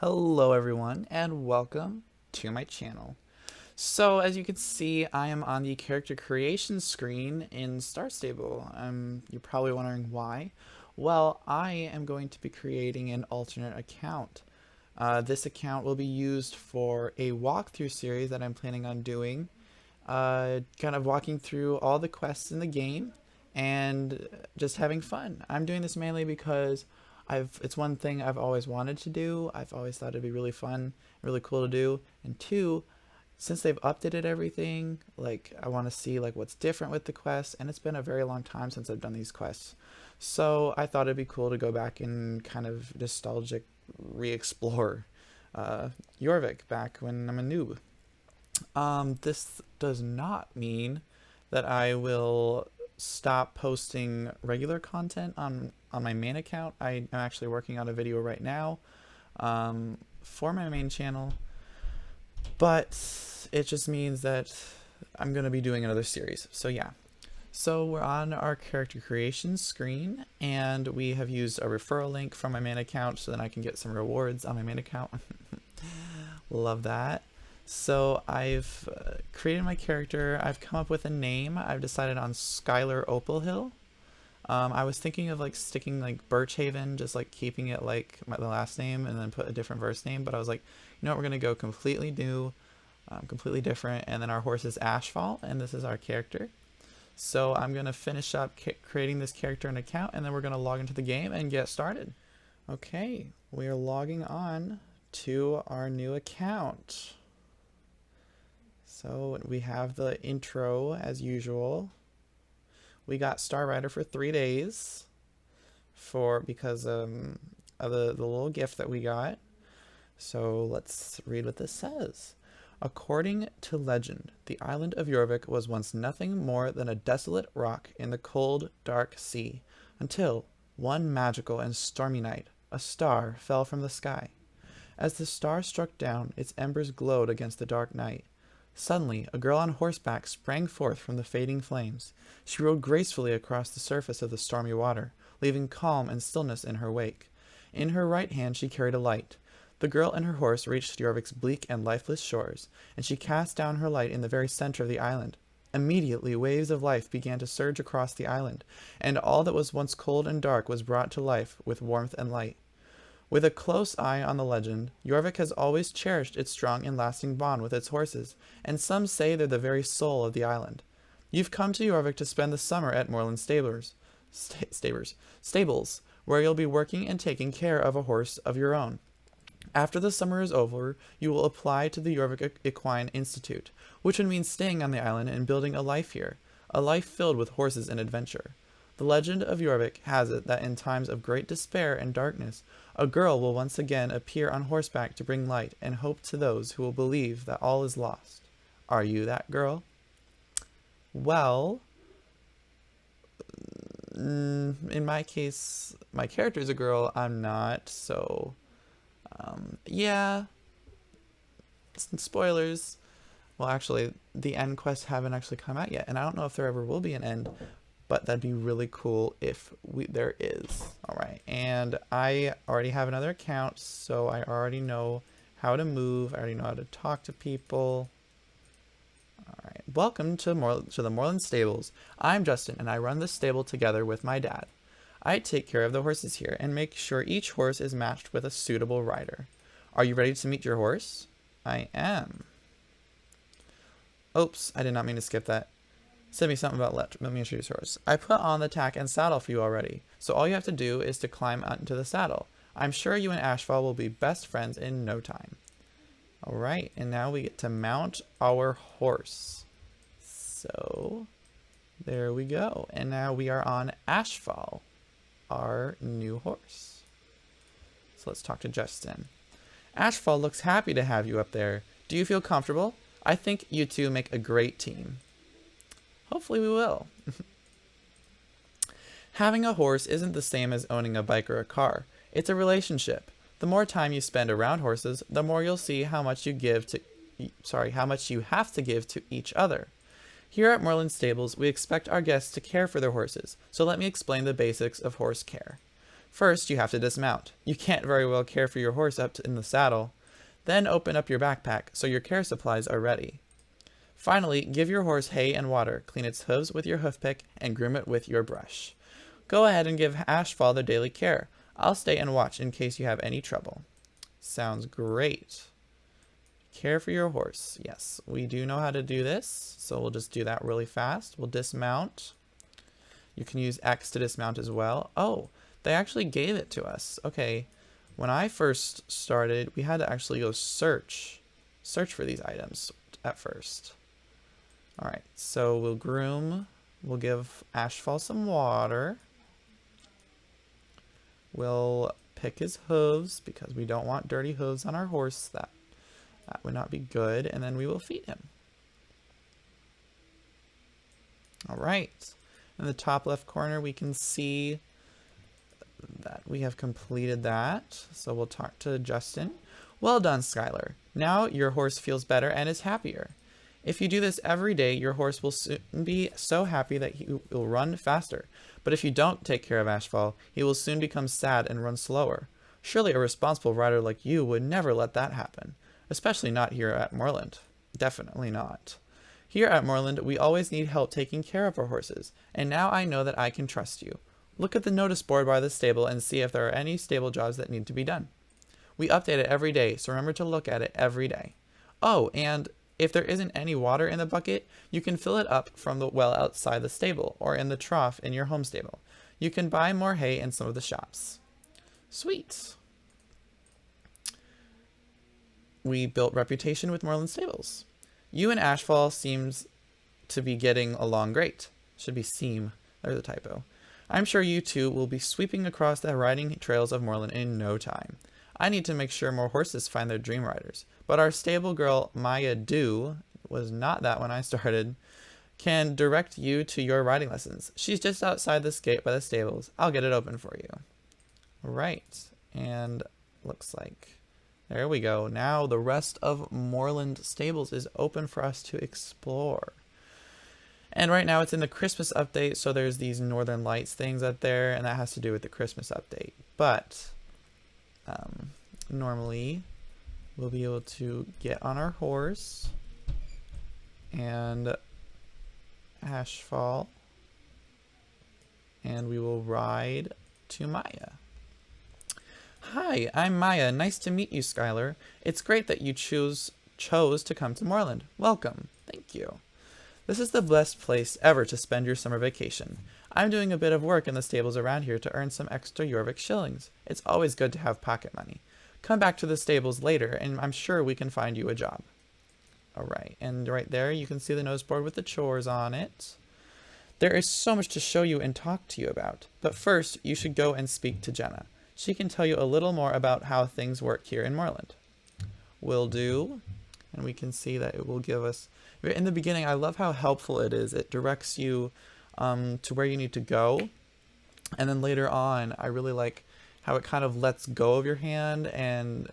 Hello everyone and welcome to my channel. So as you can see, I am on the character creation screen in Star Stable. You're probably wondering why. Well, I am going to be creating an alternate account. This account will be used for a walkthrough series that I'm planning on doing, kind of walking through all the quests in the game and just having fun. I'm doing this mainly because it's one thing I've always wanted to do. I've always thought it'd be really fun, really cool to do. And two, since they've updated everything, like I want to see like what's different with the quests, and it's been a very long time since I've done these quests. So I thought it'd be cool to go back and kind of nostalgic re-explore Jorvik back when I'm a noob. This does not mean that I will stop posting regular content on my main account. I'm actually working on a video right now for my main channel, but it just means that I'm going to be doing another series. So yeah. So we're on our character creation screen, and we have used a referral link from my main account so that I can get some rewards on my main account. Love that. So I've created my character. I've come up with a name. I've decided on Skylar Opalhill. I was thinking of like sticking like Birchhaven, just like keeping it like the last name and then put a different verse name. But I was like, you know what, we're going to go completely new, completely different. And then our horse is Ashfall, and this is our character. So I'm going to finish up creating this character and account, and then we're going to log into the game and get started. Okay, we are logging on to our new account. So we have the intro as usual. We got Star Rider for 3 days because of the little gift that we got. So let's read what this says. According to legend, the island of Jorvik was once nothing more than a desolate rock in the cold, dark sea, until one magical and stormy night, a star fell from the sky. As the star struck down, its embers glowed against the dark night. Suddenly, a girl on horseback sprang forth from the fading flames. She rode gracefully across the surface of the stormy water, leaving calm and stillness in her wake. In her right hand she carried a light. The girl and her horse reached Jorvik's bleak and lifeless shores, and she cast down her light in the very center of the island. Immediately, waves of life began to surge across the island, and all that was once cold and dark was brought to life with warmth and light. With a close eye on the legend, Jorvik has always cherished its strong and lasting bond with its horses, and some say they're the very soul of the island. You've come to Jorvik to spend the summer at Moorland Stables, where you'll be working and taking care of a horse of your own. After the summer is over, you will apply to the Jorvik Equine Institute, which would mean staying on the island and building a life here, a life filled with horses and adventure. The legend of Jorvik has it that in times of great despair and darkness, a girl will once again appear on horseback to bring light and hope to those who will believe that all is lost. Are you that girl? Well, in my case, my character is a girl. I'm not, so yeah. Some spoilers. Well, actually, the end quests haven't actually come out yet, and I don't know if there ever will be an end. But that'd be really cool if there is. All right, and I already have another account, so I already know how to move. I already know how to talk to people. All right, welcome to the Moorland Stables. I'm Justin, and I run this stable together with my dad. I take care of the horses here and make sure each horse is matched with a suitable rider. Are you ready to meet your horse? I am. Oops, I did not mean to skip that. Send me something about let me introduce horse. I put on the tack and saddle for you already, so all you have to do is to climb onto the saddle. I'm sure you and Ashfall will be best friends in no time. Alright, and now we get to mount our horse. So, there we go. And now we are on Ashfall, our new horse. So let's talk to Justin. Ashfall looks happy to have you up there. Do you feel comfortable? I think you two make a great team. Hopefully we will. Having a horse isn't the same as owning a bike or a car. It's a relationship. The more time you spend around horses, the more you'll see how much you have to give to each other. Here at Moorland Stables, we expect our guests to care for their horses, so let me explain the basics of horse care. First, you have to dismount. You can't very well care for your horse in the saddle. Then open up your backpack so your care supplies are ready. Finally, give your horse hay and water, clean its hooves with your hoof pick, and groom it with your brush. Go ahead and give Ashfall their daily care. I'll stay and watch in case you have any trouble. Sounds great. Care for your horse. Yes, we do know how to do this, so we'll just do that really fast. We'll dismount. You can use X to dismount as well. Oh, they actually gave it to us. Okay, when I first started, we had to actually go search for these items at first. All right, so we'll groom. We'll give Ashfall some water. We'll pick his hooves because we don't want dirty hooves on our horse. That would not be good. And then we will feed him. All right. In the top left corner, we can see that we have completed that. So we'll talk to Justin. Well done, Skylar. Now your horse feels better and is happier. If you do this every day, your horse will soon be so happy that he will run faster. But if you don't take care of Ashfall, he will soon become sad and run slower. Surely a responsible rider like you would never let that happen, especially not here at Moorland. Definitely not. Here at Moorland, we always need help taking care of our horses, and now I know that I can trust you. Look at the notice board by the stable and see if there are any stable jobs that need to be done. We update it every day, so remember to look at it every day. Oh, and if there isn't any water in the bucket, you can fill it up from the well outside the stable or in the trough in your home stable. You can buy more hay in some of the shops. Sweet. We built reputation with Moorland Stables. You and Ashfall seems to be getting along great. Should be seem. There's a typo. I'm sure you two will be sweeping across the riding trails of Moorland in no time. I need to make sure more horses find their dream riders. But our stable girl, Maya Dew, was not that when I started, can direct you to your riding lessons. She's just outside this gate by the stables. I'll get it open for you. Right. And looks like there we go. Now the rest of Moorland Stables is open for us to explore. And right now it's in the Christmas update, so there's these Northern Lights things up there, and that has to do with the Christmas update. But normally we'll be able to get on our horse and Ashfall, and we will ride to Maya. Hi, I'm Maya. Nice to meet you, Skylar. It's great that you chose to come to Moorland. Welcome. Thank you. This is the best place ever to spend your summer vacation. I'm doing a bit of work in the stables around here to earn some extra Jorvik shillings. It's always good to have pocket money. Come back to the stables later, and I'm sure we can find you a job. Alright, and right there you can see the notice board with the chores on it. There is so much to show you and talk to you about, but first you should go and speak to Jenna. She can tell you a little more about how things work here in Moorland. Will do, and we can see that it will give us... In the beginning, I love how helpful it is. It directs you to where you need to go, and then later on, I really like how it kind of lets go of your hand and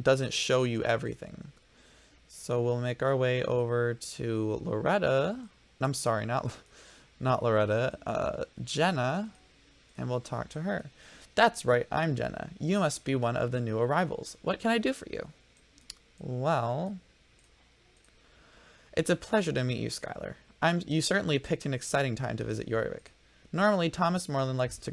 doesn't show you everything. So we'll make our way over to Loretta. I'm sorry, not Loretta. Jenna, and we'll talk to her. That's right, I'm Jenna. You must be one of the new arrivals. What can I do for you? Well, it's a pleasure to meet you, Skylar. You certainly picked an exciting time to visit Jorvik. Normally, Thomas Moorland likes to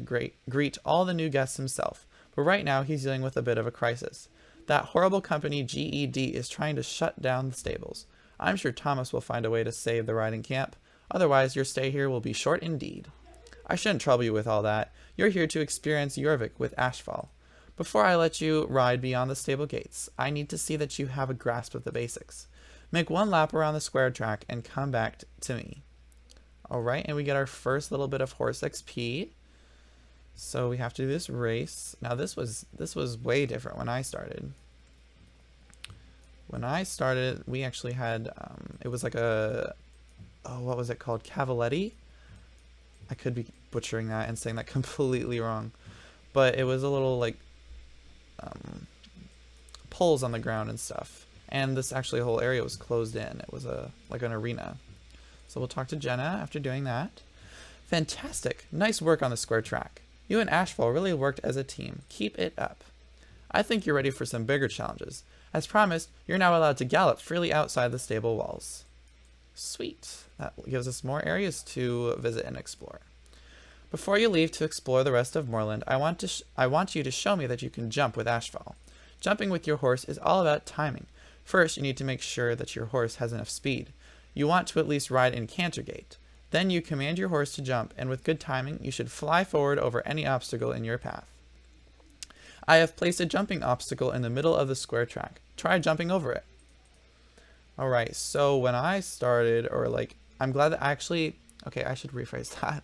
greet all the new guests himself, but right now he's dealing with a bit of a crisis. That horrible company GED is trying to shut down the stables. I'm sure Thomas will find a way to save the riding camp. Otherwise, your stay here will be short indeed. I shouldn't trouble you with all that. You're here to experience Jorvik with Ashfall. Before I let you ride beyond the stable gates, I need to see that you have a grasp of the basics. Make one lap around the square track and come back to me. Alright, and we get our first little bit of horse XP. So we have to do this race. Now this was way different when I started. When I started, we actually had, it was like a, what was it called? Cavaletti? I could be butchering that and saying that completely wrong. But it was a little like poles on the ground and stuff. And this actually whole area was closed in. It was like an arena. So we'll talk to Jenna after doing that. Fantastic. Nice work on the square track. You and Ashfall really worked as a team. Keep it up. I think you're ready for some bigger challenges. As promised, you're now allowed to gallop freely outside the stable walls. Sweet. That gives us more areas to visit and explore. Before you leave to explore the rest of Moorland, I want you to show me that you can jump with Ashfall. Jumping with your horse is all about timing. First, you need to make sure that your horse has enough speed. You want to at least ride in canter gait. Then you command your horse to jump, and with good timing, you should fly forward over any obstacle in your path. I have placed a jumping obstacle in the middle of the square track. Try jumping over it. Alright, so when I started, I'm glad that actually, okay, I should rephrase that.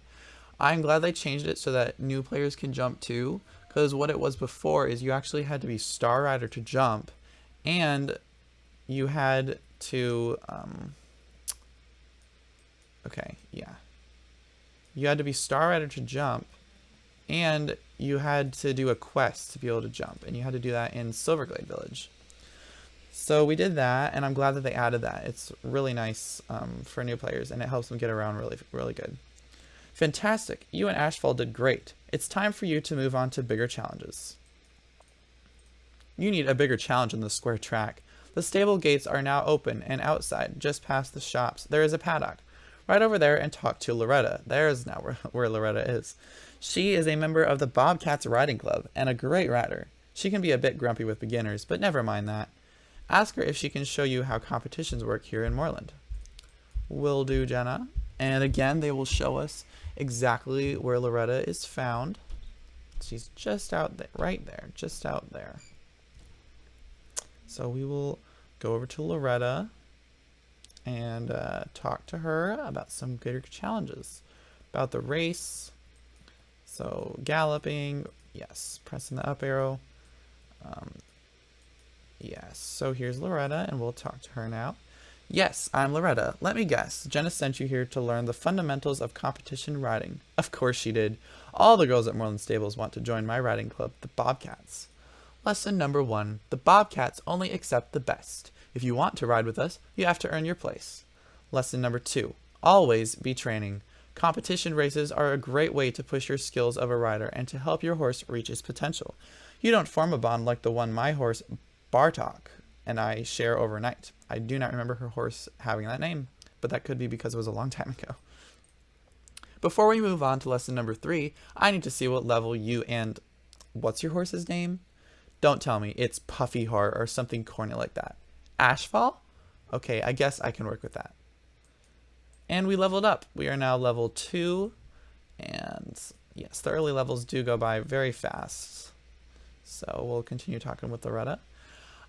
I'm glad they changed it so that new players can jump too, because what it was before is you actually had to be Star Rider to jump, and you had to, you had to be Star Rider to jump, and you had to do a quest to be able to jump, and you had to do that in Silverglade Village. So we did that, and I'm glad that they added that. It's really nice for new players, and it helps them get around really, really good. Fantastic. You and Ashfall did great. It's time for you to move on to bigger challenges. You need a bigger challenge on the square track. The stable gates are now open, and outside, just past the shops, there is a paddock. Right over there and talk to Loretta. There's now where Loretta is. She is a member of the Bobcats Riding Club, and a great rider. She can be a bit grumpy with beginners, but never mind that. Ask her if she can show you how competitions work here in Moorland. Will do, Jenna. And again, they will show us exactly where Loretta is found. She's just out there, right there, just out there. So we will go over to Loretta and talk to her about some good challenges. About the race. So galloping, yes, pressing the up arrow. Yes, so here's Loretta, and we'll talk to her now. Yes, I'm Loretta. Let me guess. Jenna sent you here to learn the fundamentals of competition riding. Of course she did. All the girls at Moorland Stables want to join my riding club, the Bobcats. Lesson number 1. The Bobcats only accept the best. If you want to ride with us, you have to earn your place. Lesson number 2. Always be training. Competition races are a great way to push your skills of a rider and to help your horse reach its potential. You don't form a bond like the one my horse Bartok and I share overnight. I do not remember her horse having that name, but that could be because it was a long time ago. Before we move on to lesson number 3, I need to see what level you and... What's your horse's name? Don't tell me it's Puffy Heart or something corny like that. Ashfall? Okay, I guess I can work with that. And we leveled up. We are now level 2. And yes, the early levels do go by very fast. So we'll continue talking with Loretta.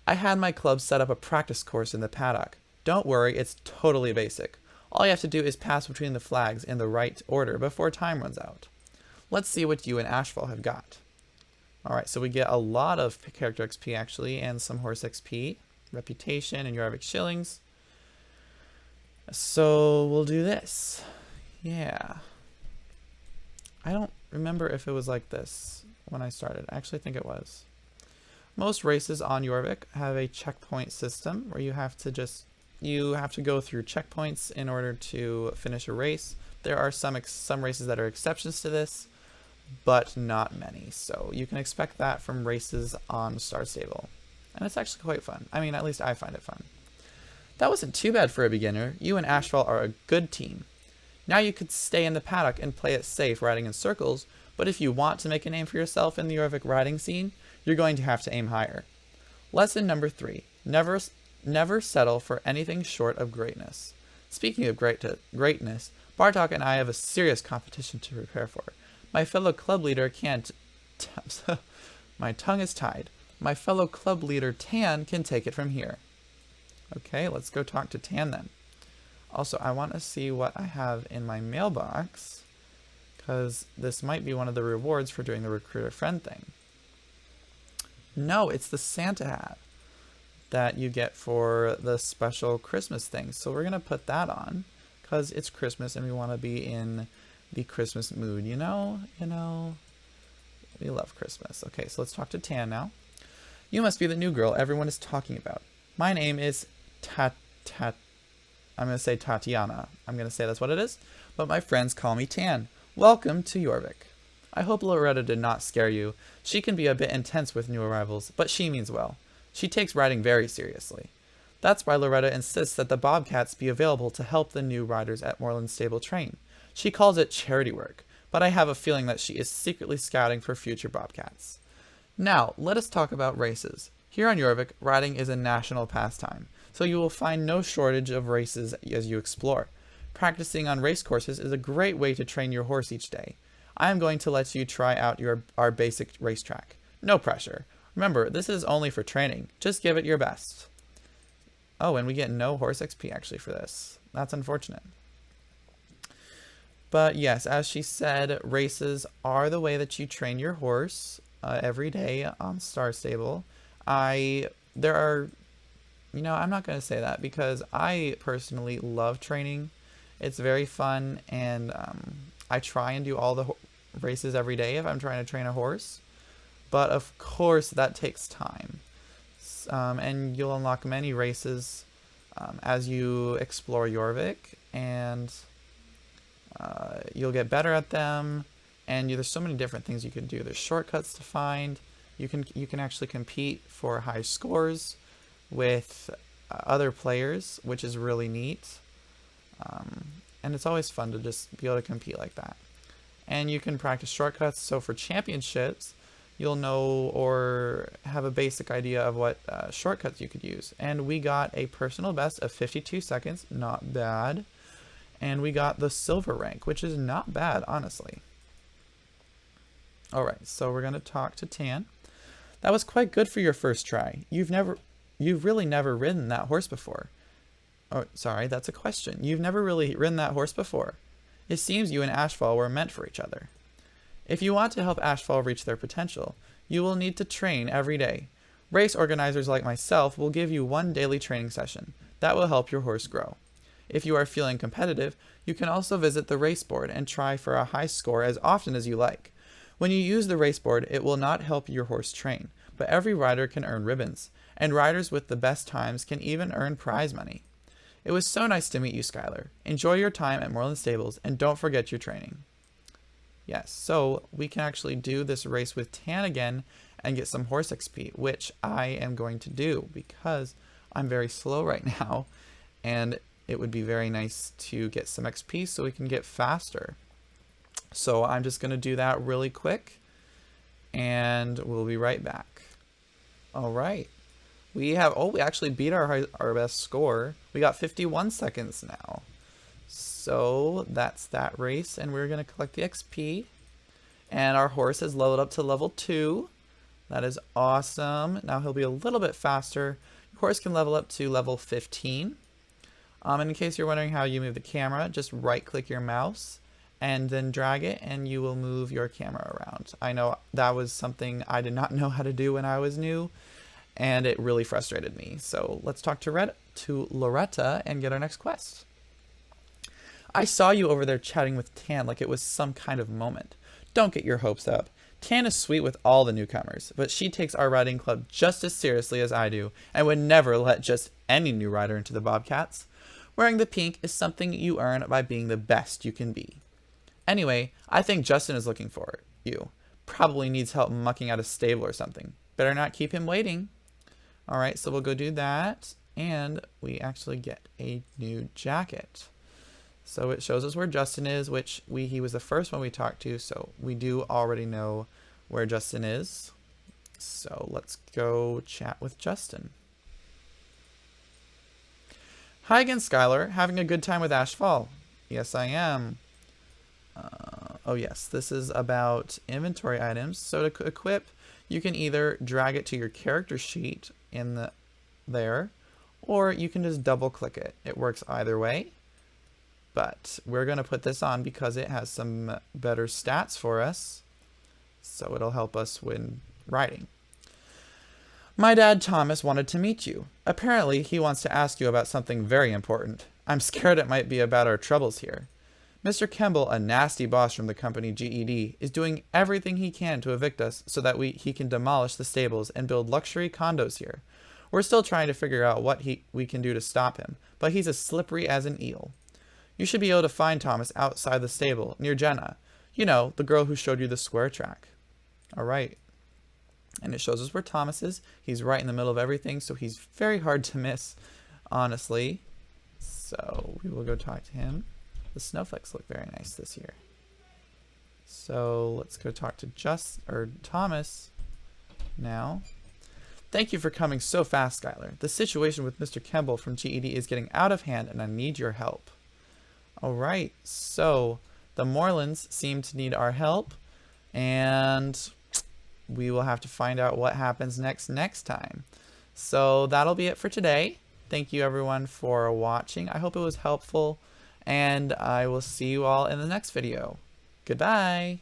I had my club set up a practice course in the paddock. Don't worry, it's totally basic. All you have to do is pass between the flags in the right order before time runs out. Let's see what you and Ashfall have got. Alright, so we get a lot of character XP actually, and some horse XP, reputation, and Jorvik shillings. So we'll do this. Yeah. I don't remember if it was like this when I started. I actually think it was. Most races on Jorvik have a checkpoint system where you have to go through checkpoints in order to finish a race. There are some races that are exceptions to this, but not many. So you can expect that from races on Star Stable. And it's actually quite fun. I mean, at least I find it fun. That wasn't too bad for a beginner. You and Ashfall are a good team. Now you could stay in the paddock and play it safe riding in circles, but if you want to make a name for yourself in the Jorvik riding scene, you're going to have to aim higher. Lesson number 3. Never settle for anything short of greatness. Speaking of greatness, Bartok and I have a serious competition to prepare for. My fellow club leader can't... My tongue is tied. My fellow club leader Tan can take it from here. Okay, let's go talk to Tan then. Also, I want to see what I have in my mailbox, because this might be one of the rewards for doing the recruiter friend thing. No, it's the Santa hat that you get for the special Christmas thing. So we're going to put that on because it's Christmas and we want to be in the Christmas mood, you know? We love Christmas. Okay, so let's talk to Tan now. You must be the new girl everyone is talking about. My name is I'm going to say Tatiana. I'm going to say that's what it is, but my friends call me Tan. Welcome to Jorvik. I hope Loretta did not scare you. She can be a bit intense with new arrivals, but she means well. She takes riding very seriously. That's why Loretta insists that the Bobcats be available to help the new riders at Moreland Stable train. She calls it charity work, but I have a feeling that she is secretly scouting for future Bobcats. Now, let us talk about races. Here on Jorvik, riding is a national pastime, so you will find no shortage of races as you explore. Practicing on race courses is a great way to train your horse each day. I am going to let you try out our basic racetrack. No pressure. Remember, this is only for training. Just give it your best. Oh, and we get no horse XP actually for this. That's unfortunate. But yes, as she said, races are the way that you train your horse every day on Star Stable. I'm not going to say that because I personally love training. It's very fun, and I try and do all the races every day if I'm trying to train a horse. But of course, that takes time. And you'll unlock many races as you explore Jorvik, and you'll get better at them. And there's so many different things you can do. There's shortcuts to find. You can actually compete for high scores with other players, which is really neat. And it's always fun to just be able to compete like that. And you can practice shortcuts. So for championships, you'll know or have a basic idea of what shortcuts you could use. And we got a personal best of 52 seconds, not bad. And we got the silver rank, which is not bad, honestly. Alright, so we're going to talk to Tan. That was quite good for your first try. You've really never ridden that horse before. Oh, sorry, that's a question. You've never really ridden that horse before. It seems you and Ashfall were meant for each other. If you want to help Ashfall reach their potential, you will need to train every day. Race organizers like myself will give you one daily training session. That will help your horse grow. If you are feeling competitive, you can also visit the race board and try for a high score as often as you like. When you use the race board, it will not help your horse train, but every rider can earn ribbons, and riders with the best times can even earn prize money. It was so nice to meet you, Skylar. Enjoy your time at Moreland Stables, and don't forget your training. Yes, so we can actually do this race with Tan again and get some horse XP, which I am going to do because I'm very slow right now, and it would be very nice to get some XP so we can get faster. So I'm just going to do that really quick, and we'll be right back. All right. We actually beat our best score. We got 51 seconds now. So that's that race, and we're going to collect the XP. And our horse has leveled up to level 2. That is awesome. Now he'll be a little bit faster. Your horse can level up to level 15. And in case you're wondering how you move the camera, just right-click your mouse and then drag it, and you will move your camera around. I know that was something I did not know how to do when I was new, and it really frustrated me. So let's talk to Loretta and get our next quest. I saw you over there chatting with Tan like it was some kind of moment. Don't get your hopes up. Tan is sweet with all the newcomers, but she takes our riding club just as seriously as I do, and would never let just any new rider into the Bobcats. Wearing the pink is something you earn by being the best you can be. Anyway, I think Justin is looking for you. Probably needs help mucking out a stable or something. Better not keep him waiting. Alright, so we'll go do that, and we actually get a new jacket. So it shows us where Justin is, which he was the first one we talked to, so we do already know where Justin is. So let's go chat with Justin. Hi again, Skylar. Having a good time with Ashfall? Yes, I am. Oh yes, this is about inventory items. So to equip, you can either drag it to your character sheet in there, or you can just double click it. It works either way, but we're going to put this on because it has some better stats for us, so it'll help us when riding. My dad Thomas wanted to meet you. Apparently he wants to ask you about something very important. I'm scared it might be about our troubles here. Mr. Kemble, a nasty boss from the company GED, is doing everything he can to evict us so that he can demolish the stables and build luxury condos here. We're still trying to figure out what we can do to stop him, but he's as slippery as an eel. You should be able to find Thomas outside the stable, near Jenna. You know, the girl who showed you the square track. All right. And it shows us where Thomas is. He's right in the middle of everything, so he's very hard to miss, honestly. So we will go talk to him. The snowflakes look very nice this year. So let's go talk to Thomas now. Thank you for coming so fast, Skylar. The situation with Mr. Kemble from GED is getting out of hand, and I need your help. All right, so the Morelands seem to need our help, and we will have to find out what happens next time. So that'll be it for today. Thank you everyone for watching. I hope it was helpful, and I will see you all in the next video. Goodbye.